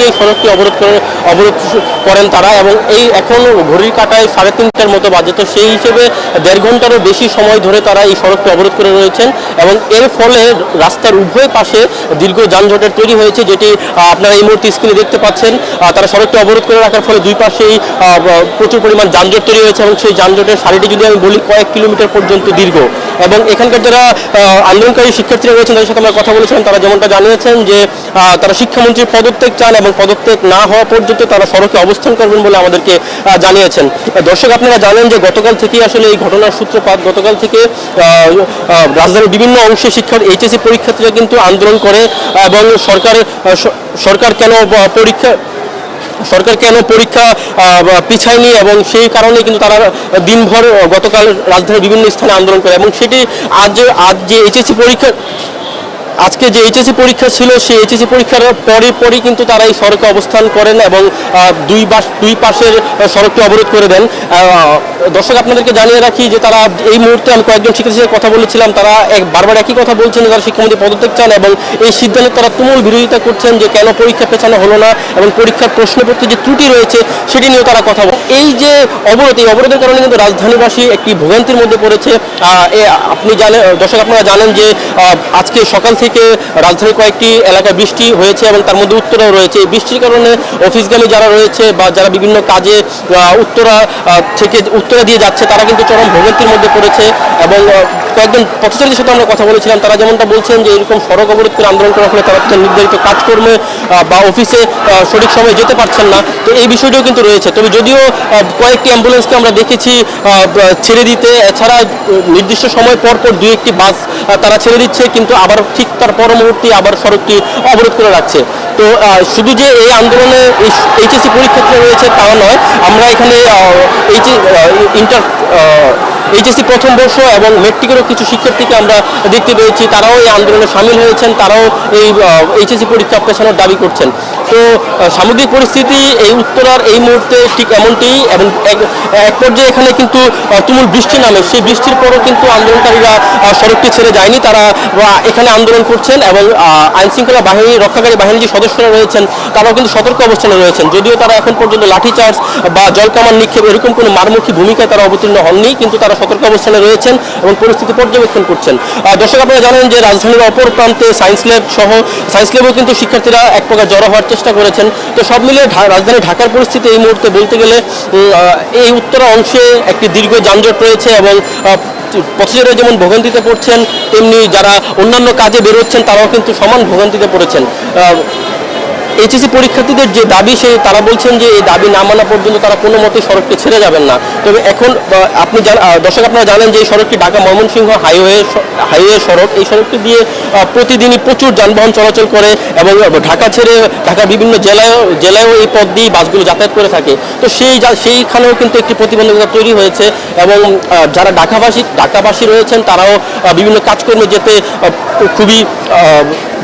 এই সড়কটি অবরোধ করেন তারা এবং এই এখন ঘড়ির কাঁটায় 3:30টার মতো বাজে। তো সেই হিসেবে 1.5 ঘন্টারও বেশি সময় ধরে তারা এই সড়কটি অবরোধ করে রয়েছেন এবং এর ফলে রাস্তার উভয় পাশে দীর্ঘ যানজটের তৈরি হয়েছে, যেটি আপনারা এই মুহূর্তে স্ক্রিনে দেখতে পাচ্ছেন। তারা সড়কটি অবরোধ করে রাখার ফলে দুই পাশেই প্রচুর পরিমাণ যানজট তৈরি হয়েছে এবং সেই যানজটের সারিটি যদি আমি বলি কয়েক কিলোমিটার পর্যন্ত দীর্ঘ। এবং এখানকার যারা আন্দোলনকারী শিক্ষার্থীরা রয়েছেন তাদের সাথে আমরা কথা বলেছিলাম, তারা যেমনটা জানিয়েছেন যে তারা শিক্ষামন্ত্রীর পদত্যাগ চান এবং পদত্যাগ না হওয়া পর্যন্ত তারা সড়কে অবস্থান করবেন বলে আমাদেরকে জানিয়েছেন। দর্শক, আপনারা জানেন যে গতকাল থেকেই আসলে এই ঘটনার সূত্রপাত। গতকাল থেকে রাজধানীর বিভিন্ন অংশে এইচএসসি পরীক্ষার্থীরা কিন্তু আন্দোলন করে এবং সরকার কেন পরীক্ষা পিছায়নি এবং সেই কারণে কিন্তু তারা দিনভর গতকাল রাজধানীর বিভিন্ন স্থানে আন্দোলন করে এবং সেটি আজকে যে এইচএসসি পরীক্ষা ছিল সেই এইচএসসি পরীক্ষার পরই কিন্তু তারা এই সড়কে অবস্থান করেন এবং দুই পাশের সড়কটি অবরোধ করে দেন। দর্শক, আপনাদেরকে জানিয়ে রাখি যে তারা এই মুহূর্তে আমি কয়েকজন শিক্ষার্থীর সাথে কথা বলেছিলাম, তারা বারবার একই কথা বলছেন যে তারা শিক্ষামন্ত্রী পদত্যাগ চান এবং এই সিদ্ধান্তে তারা তুমুল বিরোধিতা করছেন যে কেন পরীক্ষা পেছানো হলো না এবং পরীক্ষার প্রশ্নপত্রে যে ত্রুটি রয়েছে সেটি নিয়েও তারা কথা বলেন। এই যে এই অবরোধের কারণে কিন্তু রাজধানীবাসী একটি ভোগান্তির মধ্যে পড়েছে। দর্শক, আপনারা জানেন যে আজকে সকাল থেকে রাজধানীর কয়েকটি এলাকায় বৃষ্টি হয়েছে এবং তার মধ্যে উত্তরাও রয়েছে। এই বৃষ্টির কারণে অফিসগামী যারা রয়েছে বা যারা বিভিন্ন কাজে উত্তরা দিয়ে যাচ্ছে তারা কিন্তু চরম ভোগান্তির মধ্যে পড়েছে এবং কয়েকজন পথচারীদের সাথে আমরা কথা বলেছিলাম, তারা যেমনটা বলছেন যে এরকম সড়ক অবরোধ করে আন্দোলন করার ফলে তারা নির্ধারিত কাজকর্মে বা অফিসে সঠিক সময়ে যেতে পারছেন না। তো এই বিষয়টিও কিন্তু রয়েছে। তবে যদিও কয়েকটি অ্যাম্বুলেন্সকে আমরা দেখেছি ছেড়ে দিতে, এছাড়া নির্দিষ্ট সময় পর 2-1টি বাস তারা ছেড়ে দিচ্ছে, কিন্তু আবার ঠিক তার পর মুহূর্তে আবার সড়কটি অবরোধ করে রাখছে। তো শুধু যে এই আন্দোলনে এইচএসসি পরীক্ষার্থীরা রয়েছে তা নয়, আমরা এখানে এইচএসসি প্রথম বর্ষ এবং মেট্রিকেরও কিছু শিক্ষার্থীকে আমরা দেখতে পেয়েছি, তারাও এই আন্দোলনে সামিল হয়েছেন, তারাও এই এইচএসসি পরীক্ষা পেছানোর দাবি করছেন। তো সামগ্রিক পরিস্থিতি এই উত্তরার এই মুহূর্তে ঠিক এমনটি এবং এক পর্যায়ে এখানে কিন্তু তুমুল বৃষ্টি নামে, সেই বৃষ্টির পরও কিন্তু আন্দোলনকারীরা সড়কটি ছেড়ে যায়নি, তারা এখানে আন্দোলন করছেন এবং আইনশৃঙ্খলা বাহিনী রক্ষাকারী বাহিনীর যে সদস্যরা রয়েছেন তারাও কিন্তু সতর্ক অবস্থানে রয়েছেন। যদিও তারা এখন পর্যন্ত লাঠিচার্জ বা জলকামান নিক্ষেপ এরকম কোনো মারমুখী ভূমিকায় তারা অবতীর্ণ হননি, কিন্তু তারা সতর্ক অবস্থানে রয়েছেন এবং পরিস্থিতি পর্যবেক্ষণ করছেন। দর্শক, আপনারা জানেন যে রাজধানীর অপর প্রান্তে সায়েন্স ল্যাবেও কিন্তু শিক্ষার্থীরা এক প্রকার জড়ো হওয়ার চেষ্টা করেছেন। তো সব মিলিয়ে রাজধানী ঢাকার পরিস্থিতি এই মুহূর্তে বলতে গেলে এই উত্তরা অংশে একটি দীর্ঘ যানজট রয়েছে এবং পথচারীরা যেমন ভোগান্তিতে পড়ছেন তেমনি যারা অন্যান্য কাজে বেরোচ্ছেন তারাও কিন্তু সমান ভোগান্তিতে পড়েছেন। এইচএসসি পরীক্ষার্থীদের যে দাবি তারা বলছেন যে এই দাবি না মানা পর্যন্ত তারা কোনো মতেই সড়কটি ছেড়ে যাবেন না। তবে এখন দর্শক, আপনারা জানেন যে এই সড়কটি ঢাকা ময়মনসিংহ হাইওয়ে সড়ক। এই সড়কটি দিয়ে প্রতিদিনই প্রচুর যানবাহন চলাচল করে এবং ঢাকা ছেড়ে ঢাকার বিভিন্ন জেলায়ও এই পথ দিয়ে বাসগুলো যাতায়াত করে থাকে। তো সেইখানেও কিন্তু একটি প্রতিবন্ধকতা তৈরি হয়েছে এবং যারা ঢাকাবাসী রয়েছেন তারাও বিভিন্ন কাজকর্মে যেতে খুবই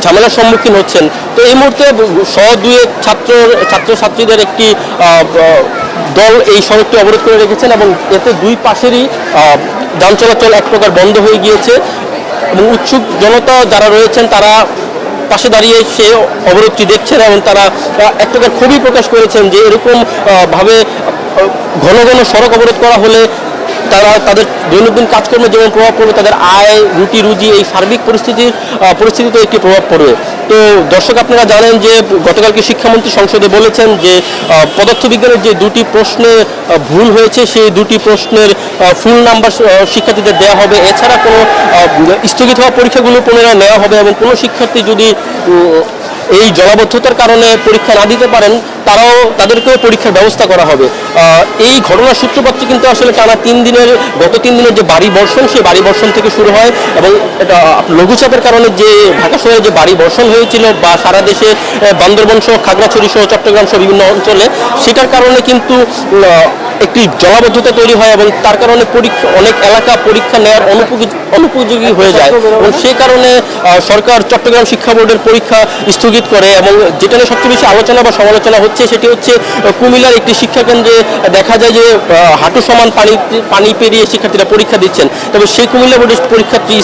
ঝামেলার সম্মুখীন হচ্ছেন। তো এই মুহূর্তে 100-2 ছাত্রছাত্রীদের একটি দল এই সড়কটি অবরোধ করে রেখেছেন এবং এতে দুই পাশেরই যান চলাচল এক প্রকার বন্ধ হয়ে গিয়েছে এবং উৎসুক জনতা যারা রয়েছেন তারা পাশে দাঁড়িয়ে সে অবরোধটি দেখছেন এবং তারা এক প্রকার ক্ষোভই প্রকাশ করেছেন যে এরকম ভাবে ঘন ঘন সড়ক অবরোধ করা হলে তাদের দৈনন্দিন কাজকর্মে যেমন প্রভাব পড়বে, তাদের আয় রুজি এই সার্বিক পরিস্থিতিতে একটি প্রভাব পড়বে। তো দর্শক, আপনারা জানেন যে গতকালকে শিক্ষামন্ত্রী সংসদে বলেছেন যে পদার্থবিজ্ঞানের যে 2টি প্রশ্নে ভুল হয়েছে সেই 2টি প্রশ্নের ফুল নাম্বার শিক্ষার্থীদের দেওয়া হবে। এছাড়া কোনো স্থগিত হওয়া পরীক্ষাগুলো পুনরায় নেওয়া হবে এবং কোনো শিক্ষার্থী যদি এই জলাবদ্ধতার কারণে পরীক্ষা না দিতে পারেন তাদেরকেও পরীক্ষার ব্যবস্থা করা হবে। এই ঘটনার সূত্রপাতটি কিন্তু আসলে টানা গত 3 দিনের যে ভারী বর্ষণ সেই ভারী বর্ষণ থেকে শুরু হয় এবং এটা লঘুচাপের কারণে যে ঢাকা শহরে যে ভারী বর্ষণ হয়েছিল বা সারা দেশে বান্দরবান সহ খাগড়াছড়ি সহ চট্টগ্রাম সহ বিভিন্ন অঞ্চলে, সেটার কারণে কিন্তু একটি জলাবদ্ধতা তৈরি হয় এবং তার কারণে অনেক এলাকা পরীক্ষা নেওয়ার অনুপযোগী হয়ে যায় এবং সে কারণে সরকার চট্টগ্রাম শিক্ষা বোর্ডের পরীক্ষা স্থগিত করে। এবং যেটা নিয়ে সবচেয়ে বেশি আলোচনা বা সমালোচনা হচ্ছে সেটি হচ্ছে কুমিল্লার একটি শিক্ষাকেন্দ্রে দেখা যায় যে হাঁটু সমান পানি পেরিয়ে শিক্ষার্থীরা পরীক্ষা দিচ্ছেন, তবে সেই কুমিল্লা বোর্ডের পরীক্ষাটি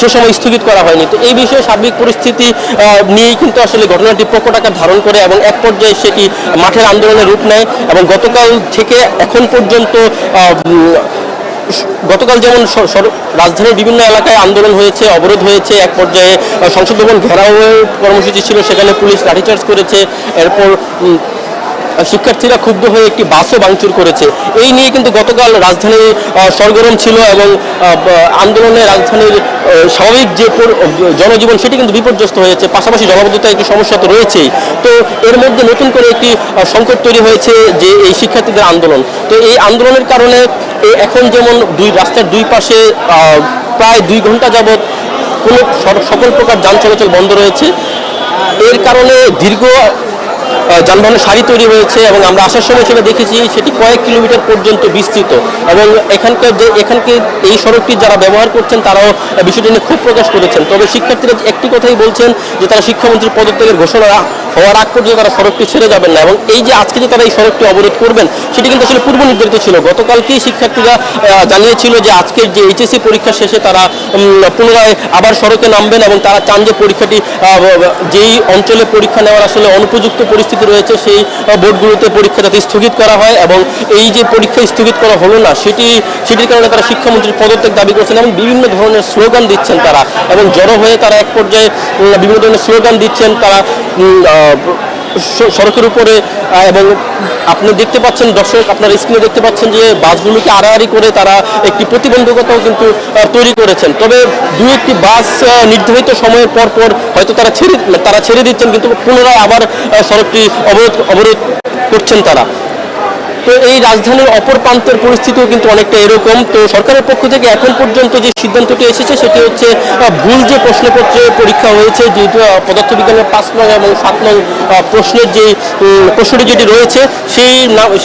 সে সময় স্থগিত করা হয়নি। তো এই বিষয়ে সার্বিক পরিস্থিতি নিয়েই কিন্তু আসলে ঘটনাটি প্রকট আকার ধারণ করে এবং এক পর্যায়ে সেটি মাঠের আন্দোলনের রূপ নেয়। এবং গতকাল থেকে এখন পর্যন্ত গতকাল যেমন রাজধানীর বিভিন্ন এলাকায় আন্দোলন হয়েছে, অবরোধ হয়েছে, এক পর্যায়ে সংসদ ভবন ঘেরাওয়ের কর্মসূচি ছিল, সেখানে পুলিশ লাঠিচার্জ করেছে। এরপর শিক্ষার্থীরা ক্ষুব্ধ হয়ে একটি বাসও ভাঙচুর করেছে। এই নিয়ে কিন্তু গতকাল রাজধানী সরগরম ছিল এবং আন্দোলনে রাজধানীর স্বাভাবিক যে জনজীবন সেটি কিন্তু বিপর্যস্ত হয়েছে, পাশাপাশি জলাবদ্ধতার একটি সমস্যা তো রয়েছেই। তো এর মধ্যে নতুন করে একটি সংকট তৈরি হয়েছে যে এই শিক্ষার্থীদের আন্দোলন। তো এই আন্দোলনের কারণে এখন যেমন রাস্তার দুই পাশে প্রায় 2 ঘন্টা যাবৎ কোনো সকল প্রকার যান চলাচল বন্ধ রয়েছে। এর কারণে দীর্ঘ যানবাহনের সারি তৈরি হয়েছে এবং আমরা আসার সময় সেটা দেখেছি, সেটি কয়েক কিলোমিটার পর্যন্ত বিস্তৃত। এবং এখানকে এই সড়কটি যারা ব্যবহার করছেন তারাও বিষয়টি নিয়ে ক্ষোভ প্রকাশ করেছেন। তবে শিক্ষার্থীরা একটি কথাই বলছেন যে তারা শিক্ষামন্ত্রীর পদত্যাগের ঘোষণা হওয়ার আগ পর্যন্ত তারা সড়কটি ছেড়ে যাবেন না। এবং এই যে আজকে যে তারা এই সড়কটি অবরোধ করবেন সেটি কিন্তু আসলে পূর্ব নির্ধারিত ছিল। গতকালকেই শিক্ষার্থীরা জানিয়েছিল যে আজকের যে এইচএসসি পরীক্ষা শেষে তারা পুনরায় আবার সড়কে নামবেন এবং তারা চান যে পরীক্ষাটি যেই অঞ্চলে পরীক্ষা নেওয়ার আসলে অনুপযুক্ত পরিস্থিতি রয়েছে সেই বোর্ডগুলোতে পরীক্ষা যাতে স্থগিত করা হয়। এবং এই যে পরীক্ষা স্থগিত করা হলো না সেটির কারণে তারা শিক্ষামন্ত্রীর পদত্যাগ দাবি করছেন এবং বিভিন্ন ধরনের স্লোগান দিচ্ছেন তারা, এবং জড়ো হয়ে তারা এক পর্যায়ে বিভিন্ন ধরনের স্লোগান দিচ্ছেন তারা সড়কের উপরে। এবং আপনি দেখতে পাচ্ছেন, দর্শক আপনার স্ক্রিনে দেখতে পাচ্ছেন যে বাসগুলোকে আড়াআড়ি করে তারা একটি প্রতিবন্ধকতাও কিন্তু তৈরি করেছেন। তবে 2-1টি বাস নির্ধারিত সময়ের পর হয়তো তারা ছেড়ে দিচ্ছেন, কিন্তু পুনরায় আবার সড়কটি অবরোধ করছেন তারা। তো এই রাজধানীর অপর প্রান্তের পরিস্থিতিও কিন্তু অনেকটা এরকম। তো সরকারের পক্ষ থেকে এখন পর্যন্ত যে সিদ্ধান্তটি এসেছে সেটি হচ্ছে ভুল যে প্রশ্নপত্রে পরীক্ষা হয়েছে, যেহেতু পদার্থবিজ্ঞানের 5 নং এবং 7 নং প্রশ্নের যে প্রশ্নটি যেটি রয়েছে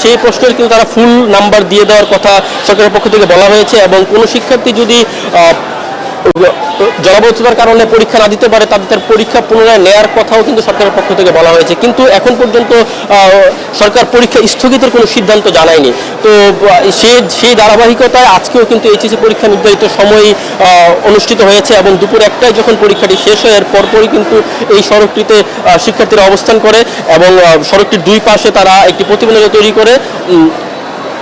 সেই প্রশ্নের কিন্তু তারা ফুল নাম্বার দিয়ে দেওয়ার কথা সরকারের পক্ষ থেকে বলা হয়েছে। এবং কোনো শিক্ষার্থী যদি জলাবদ্ধতার কারণে পরীক্ষা না দিতে পারে তাদের পরীক্ষা পুনরায় নেয়ার কথাও কিন্তু সরকারের পক্ষ থেকে বলা হয়েছে। কিন্তু এখন পর্যন্ত সরকার পরীক্ষা স্থগিতের কোনো সিদ্ধান্ত জানায়নি। তো সেই ধারাবাহিকতায় আজকেও কিন্তু এইচএসসি পরীক্ষা নির্ধারিত সময় অনুষ্ঠিত হয়েছে এবং দুপুর 1টায় যখন পরীক্ষাটি শেষ হয় এর পরপরই কিন্তু এই সড়কটিতে শিক্ষার্থীরা অবস্থান করে এবং সড়কটির দুই পাশে তারা একটি প্রতিবন্ধকতা তৈরি করে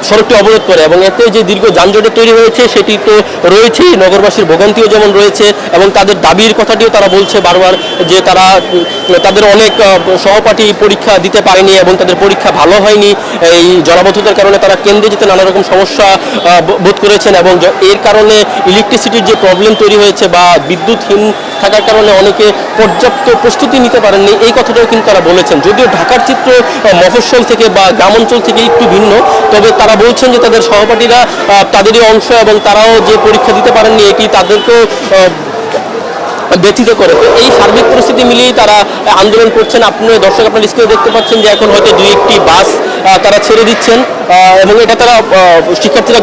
সড়কটি অবরোধ করে। এবং এতে যে দীর্ঘ যানজটের তৈরি হয়েছে সেটি তো রয়েছেই, নগরবাসীর ভোগান্তিও যেমন রয়েছে এবং তাদের দাবির কথাটিও তারা বলছে বারবার যে তাদের অনেক সহপাঠী পরীক্ষা দিতে পারেনি এবং তাদের পরীক্ষা ভালো হয়নি। এই জলাবদ্ধতার কারণে তারা কেন্দ্রে যেতে নানা রকম সমস্যা বোধ করেছেন এবং এর কারণে ইলেকট্রিসিটির যে প্রবলেম তৈরি হয়েছে বা বিদ্যুৎহীন থাকার কারণে অনেকে পর্যাপ্ত প্রস্তুতি নিতে পারেননি, এই কথাটাও কিন্তু তারা বলেছেন। যদিও ঢাকার চিত্র মফস্বল থেকে বা গ্রাম অঞ্চল থেকে একটু ভিন্ন, তবে তারা বলছেন যে তাদের সহপাঠীরা তাদেরই অংশ এবং তারাও যে পরীক্ষা দিতে পারেননি এটি তাদেরকেও ব্যথিত করে। তো এই সার্বিক পরিস্থিতি মিলিয়ে তারা আন্দোলন করছেন। দর্শক আপনার স্ক্রিনে দেখতে পাচ্ছেন যে এখন হয়তো 2-1টি বাস তারা ছেড়ে দিচ্ছেন এবং এটা তারা শিক্ষার্থীরা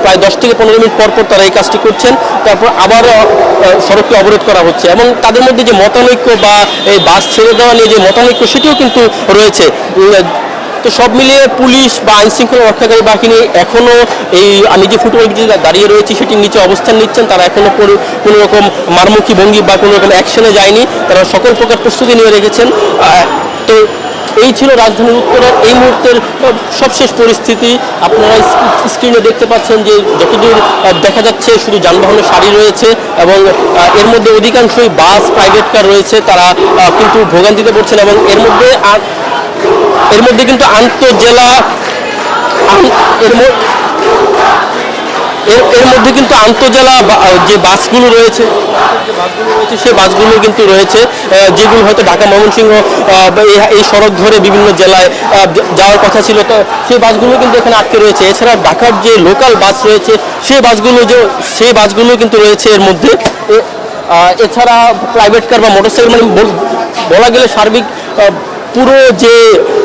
প্রায় 10 থেকে 15 মিনিট পর তারা এই কাজটি করছেন। তারপর আবার সড়কটি অবরোধ করা হচ্ছে এবং তাদের মধ্যে যে মতানৈক্য বা এই বাস ছেড়ে দেওয়া নিয়ে যে মতানৈক্য সেটিও কিন্তু রয়েছে। তো সব মিলিয়ে পুলিশ বা আইনশৃঙ্খলা রক্ষাকারী বাহিনী এখনও আমি যে ফুটবল দাঁড়িয়ে রয়েছি সেটির নিচে অবস্থান নিচ্ছেন। তারা এখনও কোনো রকম মারমুখী ভঙ্গি বা কোনো রকম অ্যাকশনে যায়নি, তারা সকল প্রকার প্রস্তুতি নিয়ে রেখেছেন। তো এই ছিল রাজধানীর উত্তরের এই মুহূর্তের সবশেষ পরিস্থিতি। আপনারা স্ক্রিনে দেখতে পাচ্ছেন যে যতদূর দেখা যাচ্ছে শুধু যানবাহনের সারি রয়েছে এবং এর মধ্যে অধিকাংশই বাস, প্রাইভেট কার রয়েছে, তারা কিন্তু ভোগান্তিতে পড়ছেন। এবং এর মধ্যে কিন্তু আন্তঃজেলা যে বাসগুলো রয়েছে সেই বাসগুলো কিন্তু রয়েছে যেগুলো হয়তো ঢাকা, ময়মনসিংহ এই সড়ক ধরে বিভিন্ন জেলায় যাওয়ার কথা ছিল, তো সেই বাসগুলো কিন্তু এখানে আটকে রয়েছে। এছাড়া ঢাকার যে লোকাল বাস রয়েছে সেই বাসগুলো কিন্তু রয়েছে এর মধ্যে। এছাড়া প্রাইভেট কার বা মোটরসাইকেল, মানে বলা গেলে সার্বিক পুরো যে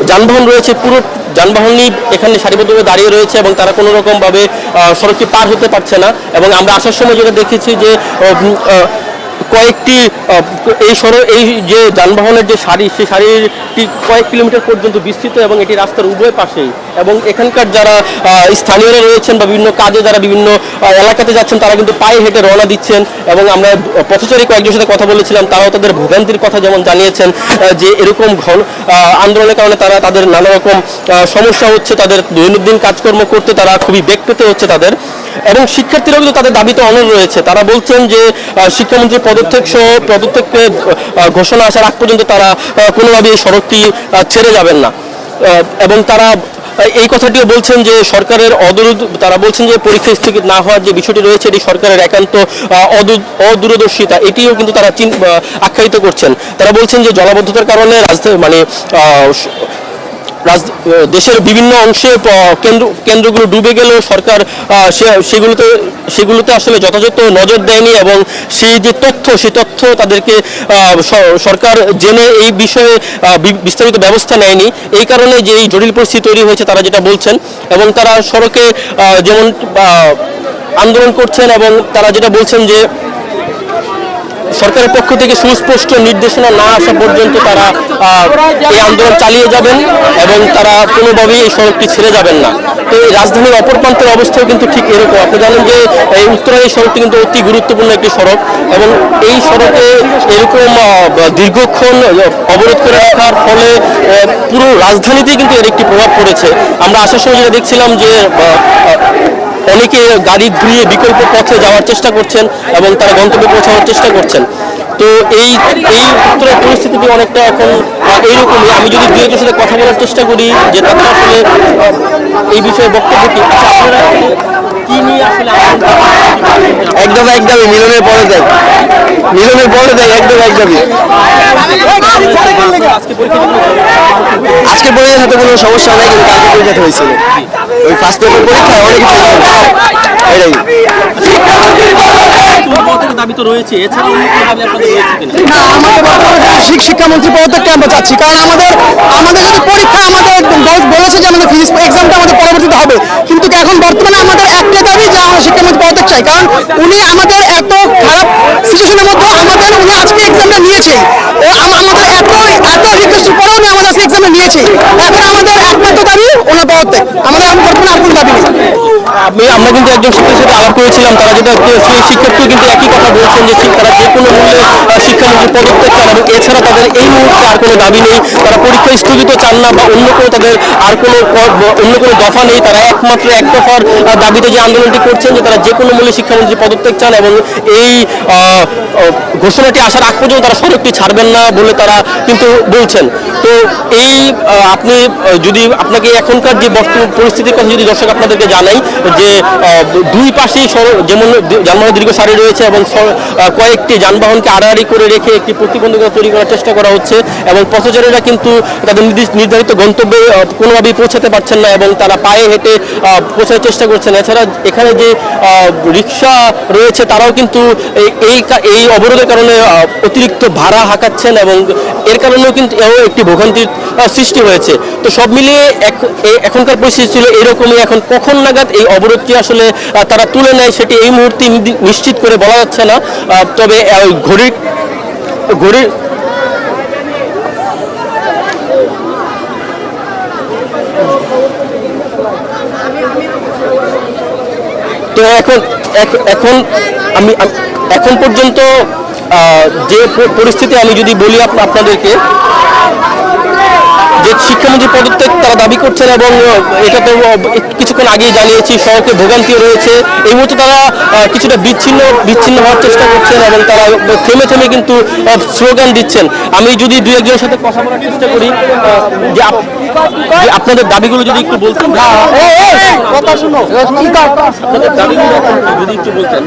যানবাহন রয়েছে পুরো যানবাহন নিয়ে এখানে সারিবদ্ধভাবে দাঁড়িয়ে রয়েছে এবং তারা কোনো রকমভাবে সড়কটি পার হতে পারছে না। এবং আমরা আসার সময় যেটা দেখেছি যে কয়েকটি এই যে যানবাহনের যে সারি, সেই সারিটি কয়েক কিলোমিটার পর্যন্ত বিস্তৃত এবং এটি রাস্তার উভয় পাশেই। এবং এখানকার যারা স্থানীয়রা রয়েছেন বা বিভিন্ন কাজে যারা বিভিন্ন এলাকাতে যাচ্ছেন তারা কিন্তু পায়ে হেঁটে রওনা দিচ্ছেন। এবং আমরা পথচারী কয়েকজনের সাথে কথা বলেছিলাম, তারাও তাদের ভোগান্তির কথা যেমন জানিয়েছেন যে এরকম আন্দোলনের কারণে তাদের নানা রকম সমস্যা হচ্ছে, তাদের দৈনন্দিন কাজকর্ম করতে তারা খুবই বেগ পেতে হচ্ছে তাদের। এবং শিক্ষার্থীরাও কিন্তু তাদের দাবিতে অনড় রয়েছে। তারা বলছেন যে শিক্ষামন্ত্রী পদত্যাগকে ঘোষণা আসার আগ পর্যন্ত তারা কোনোভাবেই এই সড়কটি ছেড়ে যাবেন না। এবং তারা এই কথাটিও বলছেন যে সরকারের তারা বলছেন যে পরীক্ষা স্থগিত না হওয়ার যে বিষয়টি রয়েছে এটি সরকারের একান্ত অদূরদর্শিতা, এটিও কিন্তু তারা আখ্যায়িত করছেন। তারা বলছেন যে জলাবদ্ধতার কারণে দেশের বিভিন্ন অংশে কেন্দ্রগুলো ডুবে গেলেও সরকার সেগুলোতে আসলে যথাযথ নজর দেয়নি এবং সেই তথ্য তাদেরকে সরকার জেনে এই বিষয়ে বিস্তারিত ব্যবস্থা নেয়নি। এই কারণে যে এই জটিল পরিস্থিতি তৈরি হয়েছে তারা যেটা বলছেন। এবং তারা সড়কে যেমন আন্দোলন করছেন এবং তারা যেটা বলছেন যে সরকারের পক্ষ থেকে সুস্পষ্ট নির্দেশনা না আসা পর্যন্ত তারা এই আন্দোলন চালিয়ে যাবেন এবং তারা কোনোভাবেই এই সড়কটি ছেড়ে যাবেন না। তো এই রাজধানীর অপর প্রান্তের অবস্থাও কিন্তু ঠিক এরকম। আপনি জানেন যে এই উত্তরার এই সড়কটি কিন্তু অতি গুরুত্বপূর্ণ একটি সড়ক এবং এই সড়কে এরকম দীর্ঘক্ষণ অবরোধ করে রাখার ফলে পুরো রাজধানীতেই কিন্তু এর একটি প্রভাব পড়েছে। আমরা আসার সময় যেটা দেখছিলাম যে অনেকে গাড়ি ঘুরিয়ে বিকল্প পথে যাওয়ার চেষ্টা করছেন এবং তারা গন্তব্যে পৌঁছানোর চেষ্টা করছেন। তো এই উত্তরের পরিস্থিতিটি অনেকটা এখন এইরকমই। আমি যদি দু একজনের সাথে কথা বলার চেষ্টা করি যে তাদের আসলে এই বিষয়ে বক্তব্য কি, আপনারা কি নিয়ে আসলে একদমই মিলনের পরে যাই একদমই আজকে পরীক্ষার সাথে কোনো সমস্যা নেই, কিন্তু কালকে পরীক্ষা হয়েছিল ওই ফার্স্ট পেপার পরীক্ষায় অনেক দাবি তো রয়েছে। এছাড়া শিক্ষামন্ত্রী পদত্যাগকে আমরা চাচ্ছি, কারণ আমাদের যদি পরীক্ষা বলেছে যে আমাদের ফিজিক্স এক্সামটা আমাদের পরবর্তীতে হবে, কিন্তু এখন বর্তমানে আমাদের একটা দাবি যে আমরা শিক্ষামন্ত্রী পদত্যাগ চাই। কারণ উনি আমাদের এত খারাপ সিচুয়েশনের মধ্যে উনি আজকে এক্সামটা নিয়েছে, আমাদের এত রিকোয়েস্ট পরেও উনি আমাদের আজকে এক্সামটা নিয়েছে। এখন আমাদের একমাত্র দাবি ওনার পদত্যাগ, আমাদের বর্তমানে আর কোনো দাবি নেই। আমরা কিন্তু একজন শিক্ষকের সাথে আলাপ করেছিলাম, তারা যেটা সেই শিক্ষার্থী কিন্তু একই কথা বলছেন যে তারা যে কোনো মূল্যে শিক্ষামন্ত্রী পদত্যাগ চান এবং এছাড়া তাদের এই মুহূর্তে আর কোনো দাবি নেই। তারা পরীক্ষা স্থগিত চান না বা অন্য কোনো তাদের আর কোনো দফা নেই। তারা একমাত্র এক দফার দাবিতে যে আন্দোলনটি করছেন যে তারা যে কোনো মূল্যে শিক্ষামন্ত্রী পদত্যাগ চান এবং এই ঘোষণাটি আসার আগ পর্যন্ত তারা সড়কটি ছাড়বেন না বলে তারা কিন্তু বলছেন। তো এই আপনাকে এখনকার যে বর্তমান পরিস্থিতির কথা যদি দর্শক আপনাদেরকে জানাই যে দুই পাশেই যেমন যানবাহন দীর্ঘ সারি রয়েছে এবং কয়েকটি যানবাহনকে আড়াআড়ি করে রেখে একটি প্রতিবন্ধকতা তৈরি করার চেষ্টা করা হচ্ছে এবং পথচারীরা কিন্তু তাদের নির্ধারিত গন্তব্যে কোনোভাবেই পৌঁছাতে পারছেন না এবং তারা পায়ে হেঁটে পৌঁছানোর চেষ্টা করছেন। এছাড়া এখানে যে রিক্সা রয়েছে তারাও কিন্তু এই অবরোধের কারণে অতিরিক্ত ভাড়া হাঁকাচ্ছেন এবং এর কারণেও কিন্তু একটি ভোগান্তির সৃষ্টি হয়েছে। তো সব মিলিয়ে এখনকার পরিস্থিতি ছিল এরকমই। এখন কখন নাগাদ এই অবরোধটি আসলে তারা তুলে নেয় সেটি এই মুহূর্তে নিশ্চিত করে বলা যাচ্ছে না। তবে ঘড়ির তো এখন পর্যন্ত যে পরিস্থিতি আমি যদি বলি আপনাদেরকে যে শিক্ষামন্ত্রী পদত্যাগ তারা দাবি করছেন এবং এটা তো কিছুক্ষণ আগেই জানিয়েছি সড়কে ভোগান্তিও রয়েছে। এই মুহূর্তে তারা কিছুটা বিচ্ছিন্ন হওয়ার চেষ্টা করছেন এবং তারা থেমে কিন্তু স্লোগান দিচ্ছেন। আমি যদি দু একজনের সাথে কথা বলার চেষ্টা করি যে আপনাদের দাবিগুলো যদি একটু বলতেন, আপনাদের দাবিগুলো যদি একটু বলতেন।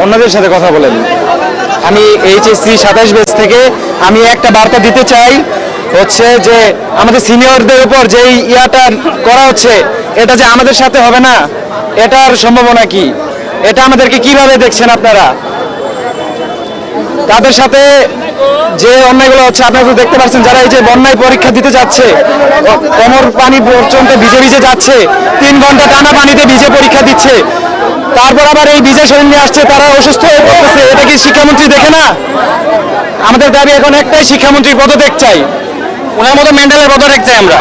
অন্যদের সাথে কথা বলেন। আমি এইচএসসি 27 ব্যাচ থেকে আমি একটা বার্তা দিতে চাই, হচ্ছে যে আমাদের সিনিয়রদের উপর যে ইয়াটা করা হচ্ছে এটা যে আমাদের সাথে হবে না, এটার সম্ভাবনা কি? এটা আমাদেরকে কিভাবে দেখছেন আপনারা? তাদের সাথে যে অন্যায়গুলো হচ্ছে আপনারা তো দেখতে পাচ্ছেন, যারা এই যে বন্যায় পরীক্ষা দিতে যাচ্ছে, কোমর পানি পর্যন্ত ভিজে ভিজে যাচ্ছে, 3 ঘন্টা টানা পানিতে ভিজে পরীক্ষা দিচ্ছে, তারপর আবার এই ভিজে শরীর নিয়ে আসছে, তারা অসুস্থ হয়ে পড়তেছে। এটা কি শিক্ষামন্ত্রী দেখে না? আমাদের দাবি এখন একটাই, শিক্ষামন্ত্রীর পদত্যাগ চাই, ওনার মতো মেন্টালের পদত্যাগ চাই আমরা।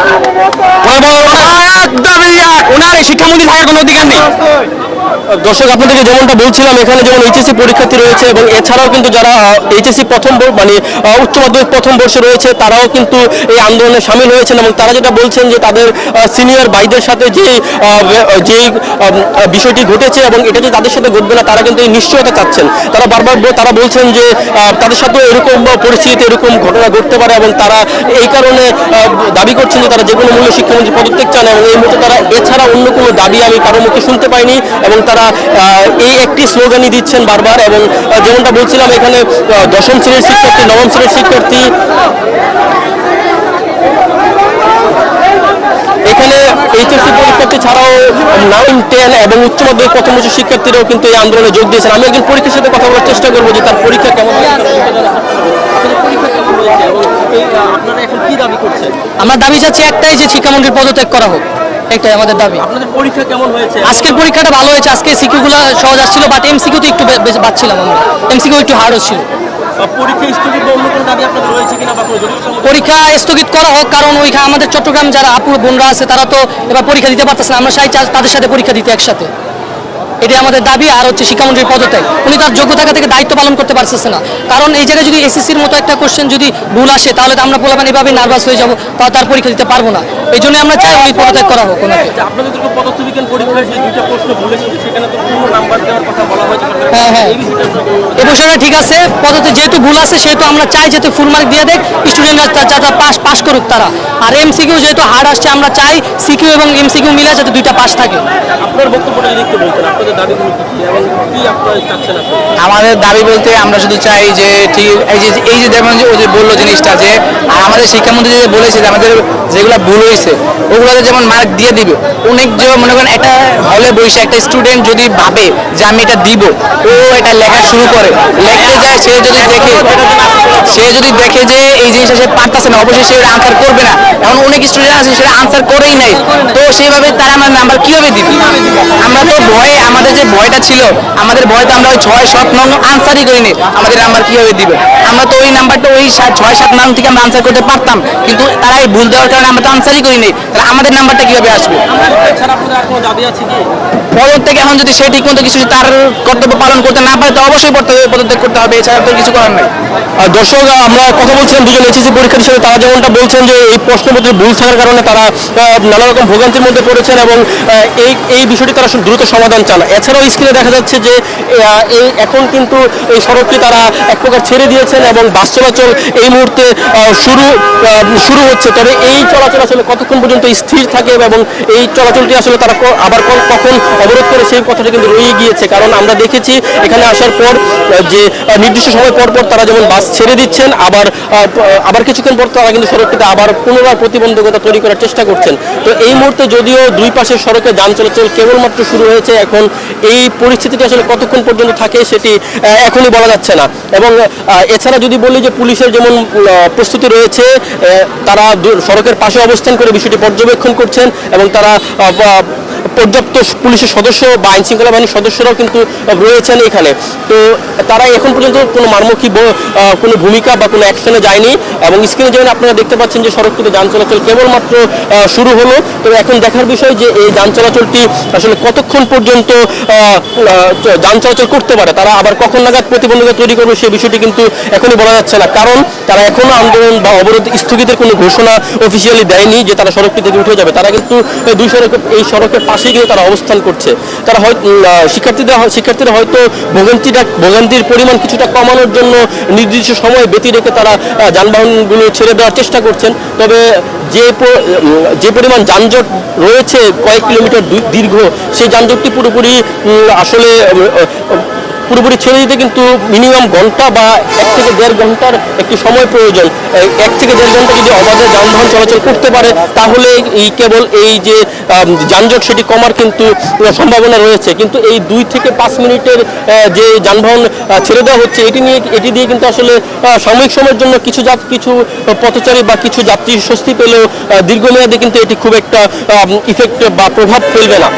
ওনার এই শিক্ষামন্ত্রী থাকার কোনো অধিকার নেই। দর্শক, আপনাদেরকে যেমনটা বলছিলাম, এখানে যেমন এইচএসসি পরীক্ষার্থী রয়েছে এবং এছাড়াও কিন্তু যারা এইচএসসি উচ্চ মাধ্যমিক প্রথম বর্ষে রয়েছে, তারাও কিন্তু এই আন্দোলনে সামিল হয়েছেন এবং তারা যেটা বলছেন যে তাদের সিনিয়র ভাইদের সাথে যে বিষয়টি ঘটেছে এবং এটা যে তাদের সাথে ঘটবে না, তারা কিন্তু এই নিশ্চয়তা চাচ্ছেন। তারা বারবার তারা বলছেন যে তাদের সাথে এরকম পরিস্থিতিতে এরকম ঘটনা ঘটতে পারে এবং তারা এই কারণে দাবি করছেন যে তারা যে কোনো মূল্যে শিক্ষামন্ত্রী পদত্যাগ চান এবং এই মুহূর্তে তারা এছাড়া অন্য কোনো দাবি আমি কারো মুখে শুনতে পাইনি এবং তারা এই একটি স্লোগানই দিচ্ছেন বারবার। এবং যেমনটা বলছিলাম, এখানে দশম শ্রেণীর শিক্ষার্থী, নবম শ্রেণীর শিক্ষার্থী, এখানে এইচএসসি পরীক্ষার্থী ছাড়াও 9, 10 এবং উচ্চ মাধ্যমিক প্রথম বর্ষের শিক্ষার্থীরাও কিন্তু এই আন্দোলনে যোগ দিয়েছেন। আমি একজন পরীক্ষার সাথে কথা বলার চেষ্টা করবো যে তার পরীক্ষা কেমন হয়েছে। আমরা দাবি চাচ্ছি একটাই, যে শিক্ষামন্ত্রীর পদত্যাগ করা হোক, এটাই আমাদের দাবি। আপনাদের পরীক্ষা কেমন হয়েছে? আজকের পরীক্ষাটা ভালো হয়েছে, আজকে সিকিউগুলো সহজ আসছিল, বাট এমসিকিউ তো একটু বাচ্ছিলাম আমরা, এমসিকিউ একটু হার্ড হচ্ছিল। পরীক্ষা স্থগিত বা অন্য কোনো দাবি আপনাদের রয়েছে কিনা বা কোনো জরুরি পরীক্ষা স্থগিত করা হোক, কারণ ওইখানে আমাদের চট্টগ্রাম যারা আপু বোনরা আছে তারা তো এবার পরীক্ষা দিতে পারতেছে না, আমরা চাই তাদের সাথে পরীক্ষা দিতে একসাথে, এটাই আমাদের দাবি। আর হচ্ছে শিক্ষামন্ত্রীর পদত্যাগ, উনি তার যোগ্য থাকা থেকে দায়িত্ব পালন করতে পারতেছে না, কারণ এই জায়গায় যদি এসএসসির মতো একটা কোশ্চেন যদি ভুল আসে, তাহলে তো আমরা পোলাপান এভাবে নার্ভাস হয়ে যাবো, তার পরীক্ষা দিতে পারবো না। এই জন্য আমরা চাই উনি পদত্যাগ করা হোক ওনাকে। আপনাদের তো পদার্থবিজ্ঞান পরীক্ষায় যে 2টা প্রশ্ন ভুলেছে, সেখানে তো পূর্ণ নাম্বার দেওয়ার কথা বলা হয়েছে। হ্যাঁ, এই বিষয়টা ঠিক আছে, পদ্ধতি যেহেতু ভুল আছে সেহেতু আমরা চাই যেহেতু ফুল মার্ক দিয়ে দেখ স্টুডেন্টরা, যাতে পাস করুক তারা। আর এমসিকিউ যেহেতু হার্ড আসছে, আমরা চাই সিকিউ এবং এমসিকিউ মিলে যাতে 2টা পাস থাকে। আপনার বক্তব্যটা যদি একটু বলতেন, আপনাদের দাবিগুলো কি এবং কি আপনারা চাচ্ছেন? আমাদের দাবি বলতে আমরা শুধু চাই যে ঠিক এই যে যেমন যে ও যে বললো জিনিসটা, যে আর আমাদের শিক্ষামন্ত্রী যে বলেছে যে আমাদের যেগুলো ভুল হয়েছে ওগুলোতে যেমন মার্ক দিয়ে দিবে। অনেক যে মনে করেন একটা হলে বসে একটা স্টুডেন্ট যদি ভাবে যে আমি এটা দিব, ও এটা লেখা শুরু করে, লিখতে যায়, সে যদি দেখে যে এই জিনিসটা সে পারতেছে না, অবশ্যই সে আনসার করবে না। এখন অনেক স্টুডেন্ট আছে সেটা আনসার করেই নাই, তো সেইভাবে তারা আমার নাম্বার কিভাবে দিবে? আমরা তো ভয়ে, আমাদের যে ভয়টা ছিল, আমাদের ভয় তো আমরা ওই 6, 7 নং আনসারই করিনি, আমাদের নাম্বার কিভাবে দিবে? আমরা তো ওই নাম্বারটা ওই 6, 7 নং থেকে আমরা আনসার করতে পারতাম, কিন্তু তারা এই ভুল দেওয়ার কারণে আমরা তো আনসারই করিনি, তাহলে আমাদের নাম্বারটা কিভাবে আসবে? পদত্যাগ এখন যদি সে ঠিক মতো কিছু তার কর্তব্য পালন করতে না পারে, তো অবশ্যই পদত্যাগ করতে হবে, এছাড়া তো কিছু করার নাই। দর্শক, আমরা কথা বলছিলাম দুজন এইচএসসি পরীক্ষার্থীর সাথে, তারা যেমনটা বলছেন যে এই প্রশ্নপত্রের ভুল থাকার কারণে তারা নানা রকম ভোগান্তির মধ্যে পড়েছেন এবং এই বিষয়টি তারা দ্রুত সমাধান চান। এছাড়াও স্ক্রিনে দেখা যাচ্ছে যে এখন কিন্তু এই সড়কটি তারা এক প্রকার ছেড়ে দিয়েছেন এবং বাস চলাচল এই মুহূর্তে শুরু হচ্ছে। তবে এই চলাচল আসলে কতক্ষণ পর্যন্ত স্থির থাকে এবং এই চলাচলটি আসলে তারা আবার কখন অবরোধ করে, সেই কথাটা কিন্তু রয়ে গিয়েছে। কারণ আমরা দেখেছি এখানে আসার পর যে নির্দিষ্ট সময় পর তারা যেমন বাস ছেড়ে দিচ্ছেন, আবার কিছুক্ষণ পর তারা কিন্তু সড়কটিতে আবার পুনরায় প্রতিবন্ধকতা তৈরি করার চেষ্টা করছেন। তো এই মুহূর্তে যদিও দুই পাশের সড়কে যান চলাচল কেবলমাত্র শুরু হয়েছে, এখন এই পরিস্থিতিটি আসলে কতক্ষণ পর্যন্ত থাকে সেটি এখনই বলা যাচ্ছে না। এবং এছাড়া যদি বলি যে পুলিশের যেমন প্রস্তুতি রয়েছে, তারা সড়কের পাশে অবস্থান করে বিষয়টি পর্যবেক্ষণ করছেন এবং তারা পর্যাপ্ত পুলিশের সদস্য বা আইন শৃঙ্খলা বাহিনীর সদস্যরাও কিন্তু রয়েছেন এখানে। তো তারা এখন পর্যন্ত কোনো মারমুখী কোনো ভূমিকা বা কোনো অ্যাকশনে যায়নি এবং স্ক্রিনে যেমন আপনারা দেখতে পাচ্ছেন যে সড়কটিতে যান চলাচল কেবলমাত্র শুরু হলো। তো এখন দেখার বিষয় যে এই যান চলাচলটি আসলে কতক্ষণ পর্যন্ত যান চলাচল করতে পারে, তারা আবার কখন নাগাদ প্রতিবন্ধকতা তৈরি করবে সেই বিষয়টি কিন্তু এখনই বলা যাচ্ছে না, কারণ তারা এখনো আন্দোলন বা অবরোধ স্থগিতের কোনো ঘোষণা অফিসিয়ালি দেয়নি যে তারা সড়কটি থেকে উঠে যাবে। তারা কিন্তু এই সড়কের পাশে গিয়ে তারা অবস্থান করছে। তারা হয়তো শিক্ষার্থীরা হয়তো ভোগান্তির পরিমাণ কিছুটা কমানোর জন্য নির্দিষ্ট সময় ব্যতি রেখে তারা যানবাহনগুলো ছেড়ে দেওয়ার চেষ্টা করছেন। তবে যে পরিমাণ যানজট রয়েছে কয়েক কিলোমিটার দীর্ঘ, সেই যানজটটি পুরোপুরি আসলে পুরোপুরি ছেড়ে দিতে কিন্তু মিনিমাম ঘন্টা বা 1 থেকে 1.5 ঘন্টার একটি সময় প্রয়োজন। 1 থেকে 1.5 ঘন্টা যদি অবাধে যানবাহন চলাচল করতে পারে তাহলে এই কেবল এই যে যানজট সেটি কমার কিন্তু সম্ভাবনা রয়েছে। কিন্তু এই 2 থেকে 5 মিনিটের যে যানবাহন ছেড়ে দেওয়া হচ্ছে এটি দিয়ে কিন্তু আসলে সাময়িক সময়ের জন্য কিছু পথচারী বা কিছু যাত্রী স্বস্তি পেলেও দীর্ঘমেয়াদে কিন্তু এটি খুব একটা ইফেক্ট বা প্রভাব ফেলবে না।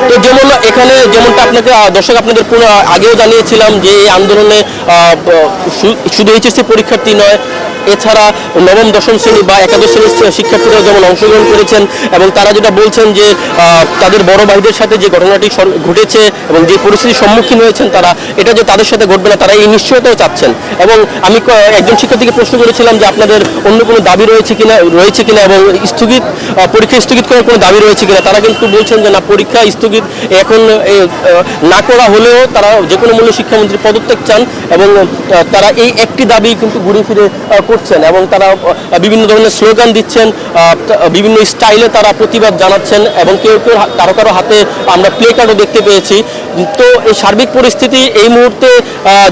তো যেমনটা আপনাকে দর্শক আপনাদের আগেও জানিয়েছিলাম যে এই আন্দোলনে শুধু এইচএসসি পরীক্ষার্থী নয়, এছাড়া নবম দশম শ্রেণী বা একাদশ শ্রেণীর শিক্ষার্থীরা যেমন অংশগ্রহণ করেছেন এবং তারা যেটা বলছেন যে তাদের বড় ভাইদের সাথে যে ঘটনাটি ঘটেছে এবং যে পরিস্থিতির সম্মুখীন হয়েছেন তারা, এটা যে তাদের সাথে ঘটবে না তারা এই নিশ্চয়তাও চাচ্ছেন। এবং আমি একজন শিক্ষার্থীকে প্রশ্ন করেছিলাম যে আপনাদের অন্য কোনো দাবি রয়েছে কিনা এবং পরীক্ষা স্থগিত করার কোনো দাবি রয়েছে কিনা। তারা কিন্তু বলছেন যে না, পরীক্ষা স্থগিত এখন না করা হলেও তারা যে কোনো মূল্যে শিক্ষামন্ত্রী পদত্যাগ চান এবং তারা এই একটি দাবি কিন্তু ঘুরে ফিরে করছেন এবং তারা বিভিন্ন ধরনের স্লোগান দিচ্ছেন, বিভিন্ন স্টাইলে তারা প্রতিবাদ জানাচ্ছেন এবং কেউ কারো হাতে আমরা প্লে কার্ডও দেখতে পেয়েছি। তো এই সার্বিক পরিস্থিতি এই মুহূর্তে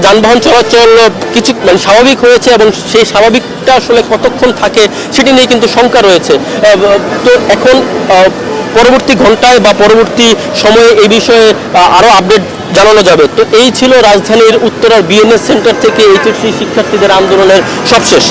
যানবাহন চলাচল কিছু স্বাভাবিক হয়েছে এবং সেই স্বাভাবিকটা আসলে কতক্ষণ থাকে সেটি নিয়ে কিন্তু শঙ্কা রয়েছে। তো এখন পরবর্তী ঘন্টায় বা পরবর্তী সময়ে এই বিষয়ে আরও আপডেট জানানো যাবে। তো এই ছিল রাজধানীর উত্তরার বিএনএস সেন্টার থেকে এইচএসসি শিক্ষার্থীদের আন্দোলনের সবশেষ।